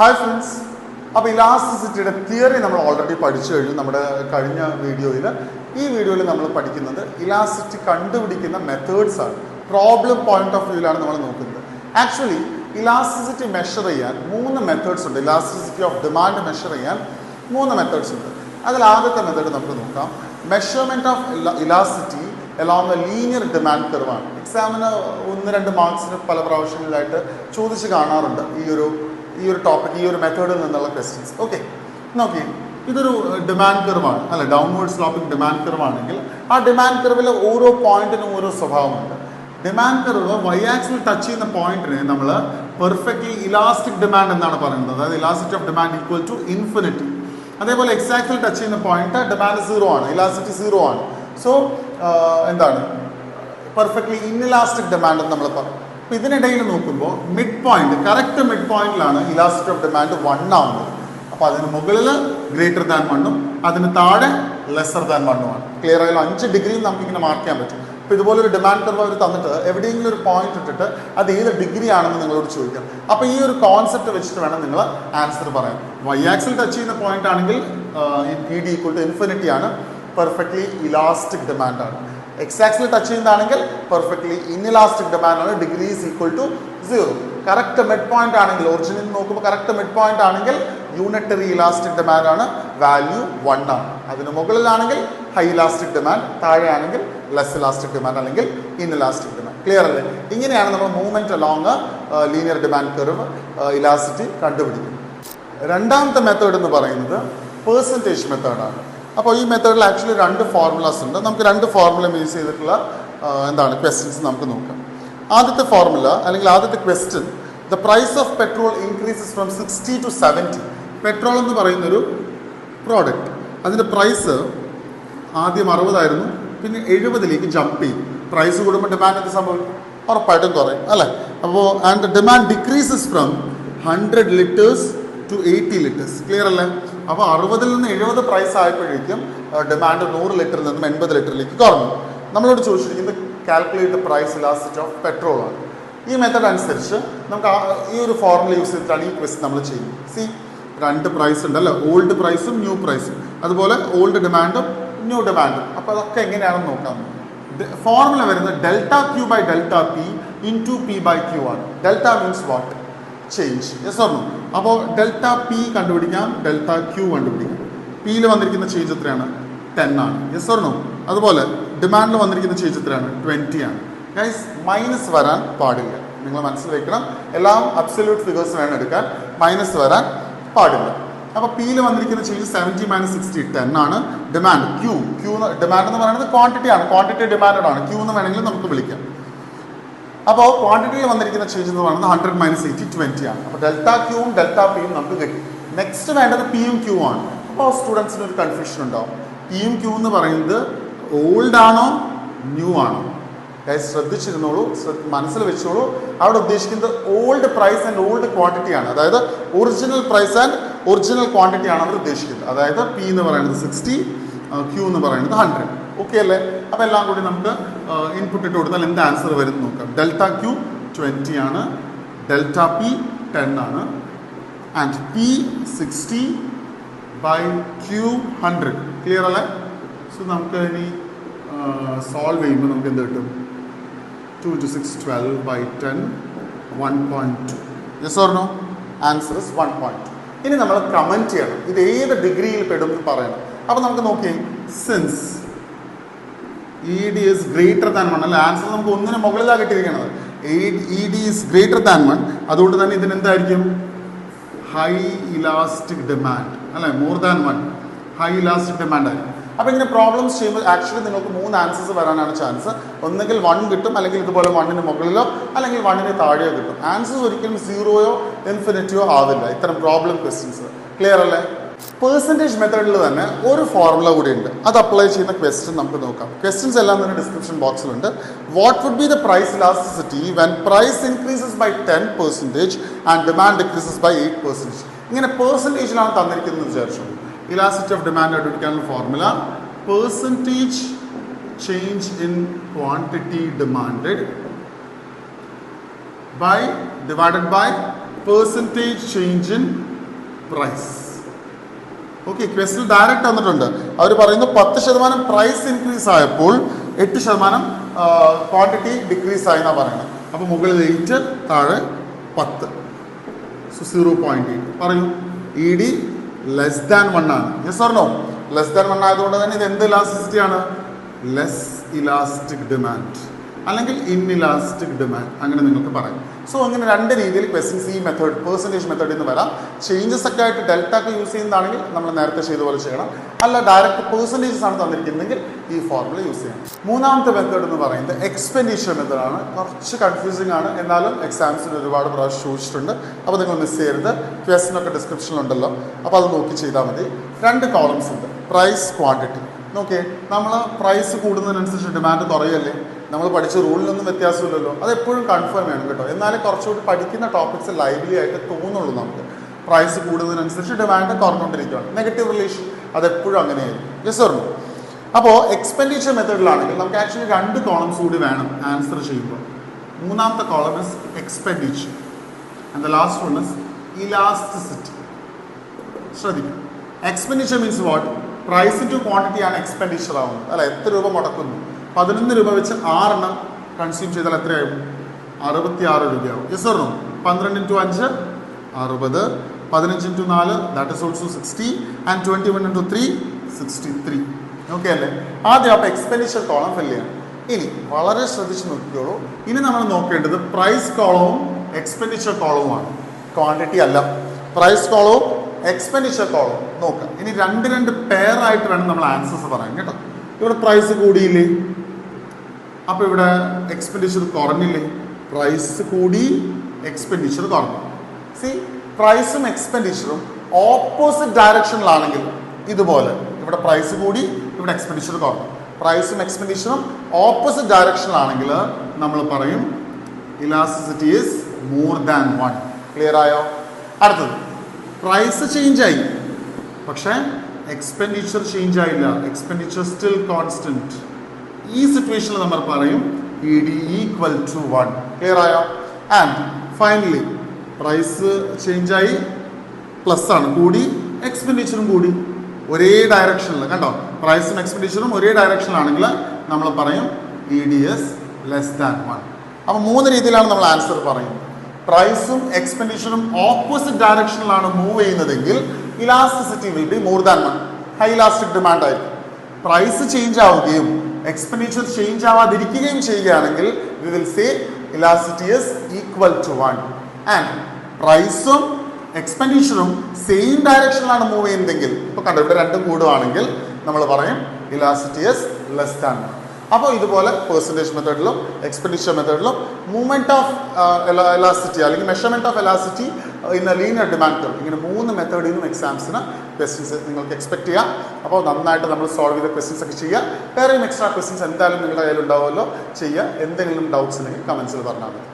Hi friends. അപ്പോൾ ഇലാസ്റ്റിസിറ്റിയുടെ theory നമ്മൾ already പഠിച്ചു കഴിഞ്ഞു നമ്മുടെ കഴിഞ്ഞ വീഡിയോയിൽ. ഈ വീഡിയോയിൽ നമ്മൾ പഠിക്കുന്നത് ഇലാസ്റ്റിസിറ്റി കണ്ടുപിടിക്കുന്ന മെത്തേഡ്സ് ആണ്. പ്രോബ്ലം പോയിന്റ് ഓഫ് വ്യൂവിലാണ് നമ്മൾ നോക്കുന്നത്. ആക്ച്വലി ഇലാസ്റ്റിസിറ്റി മെഷർ ചെയ്യാൻ 3 മെത്തേഡ്സ് ഉണ്ട്. ഇലാസ്റ്റിസിറ്റി ഓഫ് ഡിമാൻഡ് മെഷർ ചെയ്യാൻ 3 മെത്തേഡ്സ് ഉണ്ട്. അതിൽ ആദ്യത്തെ മെത്തേഡ് നമുക്ക് നോക്കാം. Measurement of elasticity along the linear demand curve ആണ്. എക്സാമിന് 1-2 മാർക്സിന് പല പ്രാവശ്യങ്ങളിലായിട്ട് ചോദിച്ച് കാണാറുണ്ട് ഈ ഒരു ടോപ്പിക്, ഈ ഒരു മെത്തേഡിൽ നിന്നുള്ള ക്വസ്റ്റ്യൻസ്. ഓക്കെ, നോക്കി, ഇതൊരു ഡിമാൻഡ് കർവാണ് അല്ലെ, ഡൗൺവേർഡ് സ്ലോപ്പിംഗ് ഡിമാൻഡ് കർവ് ആണെങ്കിൽ ആ ഡിമാൻഡ് കർവിൽ ഓരോ പോയിന്റിനും ഓരോ സ്വഭാവമുണ്ട്. Demand curve Y axis touch ചെയ്യുന്ന പോയിന്റിനെ നമ്മൾ പെർഫെക്റ്റ്ലി ഇലാസ്റ്റിക് ഡിമാൻഡ് എന്നാണ് പറയുന്നത്. അതായത് elasticity of demand equal to infinity. അതേപോലെ എക്സ് ആക്സിൽ ടച്ച് ചെയ്യുന്ന പോയിന്റ് ഡിമാൻഡ് 0 ആണ്, ഇലാസ്റ്റിസിറ്റി 0 ആണ്. സോ എന്താണ് പെർഫെക്റ്റ്ലി ഇൻഇലാസ്റ്റിക് ഡിമാൻഡ് എന്ന് നമ്മൾ പറയും. അപ്പോൾ ഇതിനിടയിൽ നോക്കുമ്പോൾ മിഡ് പോയിന്റ്, കറക്റ്റ് മിഡ് പോയിന്റിലാണ് ഇലാസ്റ്റിസിറ്റി ഓഫ് ഡിമാൻഡ് 1 ആവുന്നത്. അപ്പോൾ അതിന് മുകളിൽ ഗ്രേറ്റർ ദാൻ 1ഉം അതിന് താഴെ ലെസർ ദാൻ 1ഉമാണ്. ക്ലിയർ ആയാലും 5 ഡിഗ്രിയും നമുക്കിങ്ങനെ മാർക്ക് ചെയ്യാൻ പറ്റും. അപ്പോൾ ഇതുപോലൊരു ഡിമാൻഡ് കർവ് അവർ തന്നിട്ട് എവിടെയെങ്കിലും ഒരു പോയിന്റ് ഇട്ടിട്ട് അത് ഏത് ഡിഗ്രി ആണെന്ന് നിങ്ങളോട് ചോദിക്കാം. അപ്പോൾ ഈ ഒരു കോൺസെപ്റ്റ് വെച്ചിട്ട് വേണം നിങ്ങൾ ആൻസർ പറയാൻ. വൈ ആക്സിൽ ടച്ച് ചെയ്യുന്ന പോയിന്റ് ആണെങ്കിൽ E D equal to infinity ആണ്, പെർഫെക്റ്റ്ലി ഇലാസ്റ്റിക് ഡിമാൻഡ് ആണ്. എക്സ് ആക്സിൽ ടച്ച് ചെയ്യുന്നതാണെങ്കിൽ പെർഫെക്റ്റ്ലി ഇൻഇലാസ്റ്റിക് ഡിമാൻഡ് ആണ്, degree is equal to 0. Correct mid point ആണെങ്കിൽ, ഒറിജിനിൽ നോക്കുമ്പോൾ കറക്റ്റ് മിഡ് പോയിന്റ് ആണെങ്കിൽ യൂണിറ്ററി ഇലാസ്റ്റിക് ഡിമാൻഡ് ആണ്, വാല്യൂ 1 ആണ്. അതിന് മുകളിലാണെങ്കിൽ ഹൈ ഇലാസ്റ്റിക് ഡിമാൻഡ്, താഴെയാണെങ്കിൽ ലെസ് ഇലാസ്റ്റിക് ഡിമാൻഡ് അല്ലെങ്കിൽ ഇൻഇലാസ്റ്റിക് ഡിമാൻഡ്. ക്ലിയർ അല്ലേ? ഇങ്ങനെയാണ് നമ്മൾ movement along linear demand curve elasticity കണ്ടുപിടിക്കുന്നത്. രണ്ടാമത്തെ മെത്തേഡ് എന്ന് പറയുന്നത് പെർസെൻറ്റേജ് മെത്തേഡാണ്. അപ്പോൾ ഈ മെത്തേഡിൽ ആക്ച്വലി 2 ഫോർമുലാസ് ഉണ്ട്. നമുക്ക് 2 ഫോർമുല യൂസ് ചെയ്തിട്ടുള്ള ക്വസ്റ്റ്യൻസ് നമുക്ക് നോക്കാം. ആദ്യത്തെ ഫോർമുല അല്ലെങ്കിൽ ആദ്യത്തെ question, the price of petrol increases from 60 to 70. Petrol എന്ന് പറയുന്നൊരു പ്രോഡക്റ്റ്, അതിൻ്റെ പ്രൈസ് ആദ്യം 60 ആയിരുന്നു, പിന്നെ 70ലേക്ക് ജമ്പ് ചെയ്യും. പ്രൈസ് കൂടുമ്പോൾ ഡിമാൻഡ് എന്ത് സംഭവിക്കും? ഉറപ്പായിട്ടും കുറയും അല്ലേ? അപ്പോൾ and demand decreases from 100 liters to 80 liters. Clear അല്ലേ? അപ്പോൾ 60-ൽ നിന്ന് 70 പ്രൈസ് ആയപ്പോഴേക്കും ഡിമാൻഡ് 100 ലിറ്ററിൽ നിന്നും 80 ലിറ്ററിലേക്ക് കുറഞ്ഞു. നമ്മളോട് ചോദിച്ചിരിക്കുന്നത് calculate price elasticity of petrol ആണ്. ഈ മെത്തേഡ് അനുസരിച്ച് നമുക്ക് ഈ ഒരു ഫോർമുല യൂസ് ചെയ്തിട്ടാണ് ഈ ക്വസ്റ്റ്യൻ നമ്മൾ ചെയ്യുന്നത്. സി, 2 പ്രൈസ് ഉണ്ട് അല്ലേ, ഓൾഡ് പ്രൈസും ന്യൂ പ്രൈസും, അതുപോലെ ഓൾഡ് ഡിമാൻഡും ന്യൂ ഡിമാൻഡും. അപ്പോൾ അതൊക്കെ എങ്ങനെയാണെന്ന് നോക്കാം. ഫോർമുല വരുന്നത് delta Q by delta P into P by Q ആണ്. Delta means what? Change. Yes or no? അപ്പോൾ ഡെൽറ്റ പി കണ്ടുപിടിക്കാം, ഡെൽറ്റ ക്യൂ കണ്ടുപിടിക്കാം. പിയിൽ വന്നിരിക്കുന്ന ചേഞ്ച് എത്രയാണ്? 10 ആണ്. Yes or no? അതുപോലെ ഡിമാൻഡിൽ വന്നിരിക്കുന്ന ചേഞ്ച് എത്രയാണ്? 20 ആണ്. ഗൈസ്, മൈനസ് വരാൻ പാടില്ല, നിങ്ങൾ മനസ്സിൽ വെക്കണം. എല്ലാം അബ്സല്യൂട്ട് ഫിഗേഴ്സ് വേണം എടുക്കാൻ, മൈനസ് വരാൻ പാടില്ല. അപ്പോൾ പിയിൽ വന്നിരിക്കുന്ന ചേഞ്ച് 70 - 60 10 ആണ്. ഡിമാൻഡ് ക്യൂ ഡിമാൻഡ് എന്ന് പറയുന്നത് ക്വാണ്ടിറ്റി ആണ്, ക്വാണ്ടിറ്റി ഡിമാൻഡ് ആണ്. ക്യൂ എന്ന് വേണമെങ്കിൽ നമുക്ക് വിളിക്കാം. അപ്പോൾ ക്വാണ്ടിറ്റിയിൽ വന്നിരിക്കുന്ന ചേഞ്ച് എന്ന് പറയുന്നത് 100 - 80 20 ആണ്. അപ്പോൾ ഡെൽറ്റ ക്യൂവും ഡെൽറ്റ പിയും നമുക്ക് കിട്ടി. നെക്സ്റ്റ് വേണ്ടത് പിയും ക്യൂ ആണ്. അപ്പോൾ സ്റ്റുഡൻസിന് ഒരു കൺഫ്യൂഷൻ ഉണ്ടാവും. പിയും ക്യൂ എന്ന് പറയുന്നത് ഓൾഡ് ആണോ ന്യൂ ആണോ? ശ്രദ്ധിച്ചിരുന്നോളൂ, മനസ്സിൽ വെച്ചോളൂ. അവിടെ ഉദ്ദേശിക്കുന്നത് old price and old quantity ആണ്. അതായത് original price and original quantity ആണ് അവർ ഉദ്ദേശിക്കുന്നത്. അതായത് പി എന്ന് പറയുന്നത് 60, ക്യൂ എന്ന് പറയുന്നത് 100. ഓക്കെ അല്ലേ? അപ്പോൾ എല്ലാം കൂടി നമുക്ക് ഇൻപുട്ട് ഇട്ട് കൊടുത്താൽ എന്ത് ആൻസർ വരും നോക്കാം. ഡെൽറ്റ ക്യൂ 20 ആണ്, ഡെൽറ്റ പി 10 ആണ്, and P 60 by Q 100. Clear അല്ലേ? സോ നമുക്ക് ഇനി സോൾവ് ചെയ്യുമ്പോൾ നമുക്ക് എന്ത് കിട്ടും? 2 × 6 12 by 10 1.2. Yes or no? Answer is 1.2. ഇനി നമ്മൾ കമൻറ്റ് ചെയ്യണം, ഇത് ഏത് ഡിഗ്രിയിൽ പെടും എന്ന് പറയണം. അപ്പോൾ നമുക്ക് നോക്കിയേ, since E D is greater than 1 അല്ല, ആൻസർ നമുക്ക് 1-ന് മുകളിലാണ് കിട്ടിയിരിക്കുന്നത്. E D is greater than 1, അതുകൊണ്ട് തന്നെ ഇതിനെന്തായിരിക്കും? ഹൈ ഇലാസ്റ്റിക് ഡിമാൻഡ് അല്ലേ, more than 1 high elastic demand ആയിരിക്കും. അപ്പോൾ ഇങ്ങനെ പ്രോബ്ലംസ് ചെയ്യുമ്പോൾ ആക്ച്വലി നിങ്ങൾക്ക് 3 ആൻസേഴ്സ് വരാനാണ് ചാൻസ്. ഒന്നുകിൽ 1 കിട്ടും, അല്ലെങ്കിൽ ഇതുപോലെ 1-ന് മുകളിലോ അല്ലെങ്കിൽ 1-ന് താഴെയോ കിട്ടും. ആൻസേഴ്സ് ഒരിക്കലും 0യോ ഇൻഫിനിറ്റിയോ ആവില്ല ഇത്തരം പ്രോബ്ലം ക്വസ്റ്റ്യൻസ്. ക്ലിയർ അല്ലേ? പെർസെൻറ്റേജ് മെത്തേഡിൽ തന്നെ ഒരു ഫോർമുല കൂടി ഉണ്ട്, അത് അപ്ലൈ ചെയ്യുന്ന ക്വസ്റ്റ്യൻ നമുക്ക് നോക്കാം. ക്വസ്റ്റ്യൻസ് എല്ലാം തന്നെ ഡിസ്ക്രിപ്ഷൻ ബോക്സിലുണ്ട്. What would be the price elasticity when price increases by 10% and demand decreases by 8%? ഇങ്ങനെ പെർസെൻറ്റേജിലാണ് തന്നിരിക്കുന്നത് വിചാരിച്ചു. ഇലാസ്റ്റിസിറ്റി ഓഫ് ഡിമാൻഡ് കണ്ടുപിടിക്കാനുള്ള formula percentage change in quantity demanded by divided by percentage change in price. Okay, ക്വസ്റ്റിൽ direct വന്നിട്ടുണ്ട്. അവർ പറയുന്നു 10% price increase ആയപ്പോൾ 8% ക്വാണ്ടിറ്റി ഡിക്രീസ് ആയി എന്നാണ് പറയുന്നത്. അപ്പോൾ മുകളിൽ 8, താഴെ 10. സോ 0.8 പറയൂ. ഇ ഡി ലെസ് ദാൻ 1 ആണ്. Yes or no? Less than 1 ആയതുകൊണ്ട് തന്നെ ഇത് എന്ത് ഇലാസ്റ്റിസിറ്റി ആണ്? ലെസ് ഇലാസ്റ്റിക് ഡിമാൻഡ് അല്ലെങ്കിൽ ഇൻഇലാസ്റ്റിക് ഡിമാൻഡ്, അങ്ങനെ നിങ്ങൾക്ക് പറയാം. സോ അങ്ങനെ രണ്ട് രീതിയിൽ ക്വസ്റ്റ്യൻസ് ഈ മെത്തേഡ് പെർസെൻറ്റേജ് മെത്തേഡിൽ നിന്ന് വരാം. ചേഞ്ചസ് ഒക്കെ ആയിട്ട് ഡെൽറ്റ ഒക്കെ യൂസ് ചെയ്യുന്നതാണെങ്കിൽ നമ്മൾ നേരത്തെ ചെയ്ത പോലെ ചെയ്യണം. അല്ല ഡയറക്റ്റ് പെർസെൻറ്റേജസ് ആണ് തന്നിരിക്കുന്നതെങ്കിൽ ഈ ഫോർമുല യൂസ് ചെയ്യണം. മൂന്നാമത്തെ മെത്തേഡ് എന്ന് പറയുന്നത് എക്സ്പെൻഡിച്ചർ മെത്തേഡാണ്. കുറച്ച് കൺഫ്യൂസിംഗ് ആണ്, എന്നാലും എക്സാംസിന് ഒരുപാട് പ്രാവശ്യം ചോദിച്ചിട്ടുണ്ട്. അപ്പോൾ നിങ്ങൾ മിസ് ചെയ്യരുത്. ക്വസ്റ്റ്യനൊക്കെ ഡിസ്ക്രിപ്ഷനിലുണ്ടല്ലോ, അപ്പോൾ അത് നോക്കി ചെയ്താൽ മതി. 2 കോളംസ് ഉണ്ട്, പ്രൈസ്, ക്വാണ്ടിറ്റി. നോക്കിയേ, നമ്മൾ പ്രൈസ് കൂടുന്നതിനനുസരിച്ച് ഡിമാൻഡ് കുറയല്ലേ? നമ്മൾ പഠിച്ച റൂളിലൊന്നും വ്യത്യാസമില്ലല്ലോ. അതെപ്പോഴും കൺഫേം ചെയ്യണം കേട്ടോ. എന്നാലും കുറച്ചുകൂടി പഠിക്കുന്ന ടോപ്പിക്സ് ലൈവ്ലി ആയിട്ട് തോന്നുള്ളൂ നമുക്ക്. പ്രൈസ് കൂടുന്നതിനനുസരിച്ച് ഡിമാൻഡ് കുറഞ്ഞുകൊണ്ടിരിക്കുകയാണ്. നെഗറ്റീവ് റിലേഷൻ അതെപ്പോഴും അങ്ങനെയായിരിക്കും. Yes or no? അപ്പോൾ എക്സ്പെൻഡിച്ചർ മെത്തേഡിലാണെങ്കിൽ നമുക്ക് ആക്ച്വലി 2 കോളംസ് കൂടി വേണം ആൻസർ ചെയ്യുമ്പോൾ. മൂന്നാമത്തെ column is expenditure and the last one is elasticity. ശ്രദ്ധിക്കുക, expenditure means what? Price to quantity ആണ് എക്സ്പെൻഡിച്ചർ ആവുന്നത്. അല്ല, എത്ര രൂപ മുടക്കുന്നു? 11 രൂപ വെച്ച് 6 എണ്ണം കൺസ്യൂം ചെയ്താൽ എത്രയാവും? 66 രൂപയാവും. Yes or no? 12 × 5 60, 15 × 4 that is also 60 and 21 × 3 63. Okay അല്ലേ? ആദ്യം അപ്പോൾ എക്സ്പെൻഡിച്ചർ കോളം ഫിൽ ചെയ്യണം. ഇനി വളരെ ശ്രദ്ധിച്ച് നോക്കിയോളൂ. ഇനി നമ്മൾ നോക്കേണ്ടത് പ്രൈസ് കോളവും എക്സ്പെൻഡിച്ചർ കോളവുമാണ്, ക്വാണ്ടിറ്റി അല്ല. പ്രൈസ് കോളവും എക്സ്പെൻഡിച്ചർ കോളം നോക്കാം. ഇനി 2 പെയർ ആയിട്ട് വേണം നമ്മൾ ആൻസേഴ്സ് പറയാൻ കേട്ടോ. ഇവിടെ പ്രൈസ് കൂടിയില്ലേ, അപ്പോൾ ഇവിടെ എക്സ്പെൻഡിച്ചർ കുറഞ്ഞില്ലേ? പ്രൈസ് കൂടി, എക്സ്പെൻഡിച്ചർ കുറഞ്ഞു. സി, പ്രൈസും എക്സ്പെൻഡിച്ചറും ഓപ്പോസിറ്റ് ഡയറക്ഷനിലാണെങ്കിൽ ഇതുപോലെ ഇവിടെ പ്രൈസ് കൂടി, ഇവിടെ എക്സ്പെൻഡിച്ചർ കുറഞ്ഞു. പ്രൈസും എക്സ്പെൻഡിച്ചറും ഓപ്പോസിറ്റ് ഡയറക്ഷനിലാണെങ്കിൽ നമ്മൾ പറയും elasticity is more than 1. Clear ആയോ? അടുത്തത്, പ്രൈസ് ചേഞ്ച് ആയി പക്ഷേ എക്സ്പെൻഡിച്ചർ ചേഞ്ച് ആയില്ല, എക്സ്പെൻഡിച്ചർ സ്റ്റിൽ കോൺസ്റ്റന്റ്. ഈ സിറ്റുവേഷനിൽ നമ്മൾ പറയും E D equal to 1. Clear ആയോ? ആൻഡ് ഫൈനലി പ്രൈസ് ചേഞ്ച് ആയി, പ്ലസ് ആണ്, കൂടി, എക്സ്പെൻഡിച്ചറും കൂടി, ഒരേ ഡയറക്ഷനിൽ. കണ്ടോ, പ്രൈസും എക്സ്പെൻഡിച്ചറും ഒരേ ഡയറക്ഷനിലാണെങ്കിൽ നമ്മൾ പറയും E D is less than 1. അപ്പോൾ 3 രീതിയിലാണ് നമ്മൾ ആൻസർ പറയുന്നത്. പ്രൈസും എക്സ്പെൻഡിച്ചറും ഓപ്പോസിറ്റ് ഡയറക്ഷനിലാണ് മൂവ് ചെയ്യുന്നതെങ്കിൽ elasticity will be more than 1, high elastic demand ആയിരിക്കും. പ്രൈസ് ചേഞ്ച് ആവുകയും എക്സ്പെൻഡിച്ചർ ചേഞ്ച് ആവാതിരിക്കുകയും ചെയ്യുകയാണെങ്കിൽ we will say elasticity is equal to 1. And പ്രൈസും എക്സ്പെൻഡിച്ചറും സെയിം ഡയറക്ഷനിലാണ് മൂവ് ചെയ്യുന്നതെങ്കിൽ, ഇപ്പോൾ കണ്ടോ ഇവിടെ 2 കൂടുകയാണെങ്കിൽ നമ്മൾ പറയും ഇലാസ്റ്റിസിറ്റി ഈസ് ലെസ് ദാൻ 1. അപ്പോൾ ഇതുപോലെ പെർസെൻറ്റേജ് മെത്തേഡിലും എക്സ്പെൻഡിച്ചർ മെത്തേഡിലും മൂവ്മെൻറ്റ് ഓഫ് എലാസിറ്റി അല്ലെങ്കിൽ measurement of elasticity in a linear demand curve, ഇങ്ങനെ 3 മെത്തേഡിൽ നിന്നും എക്സാംസിന് ക്വസ്റ്റ്യൻസ് നിങ്ങൾക്ക് എക്സ്പെക്ട് ചെയ്യാം. അപ്പോൾ നന്നായിട്ട് നമ്മൾ സോൾവ് ചെയ്ത ക്വസ്റ്റ്യൻസ് ഒക്കെ ചെയ്യുക. വേറെയും എക്സ്ട്രാ ക്വസ്റ്റ്യൻസ് എന്തായാലും നിങ്ങളുടെ കയ്യിൽ ഉണ്ടാവുമല്ലോ, ചെയ്യുക. എന്തെങ്കിലും ഡൗട്ട്സ് ഉണ്ടെങ്കിൽ കമൻസിൽ പറഞ്ഞാൽ മതി.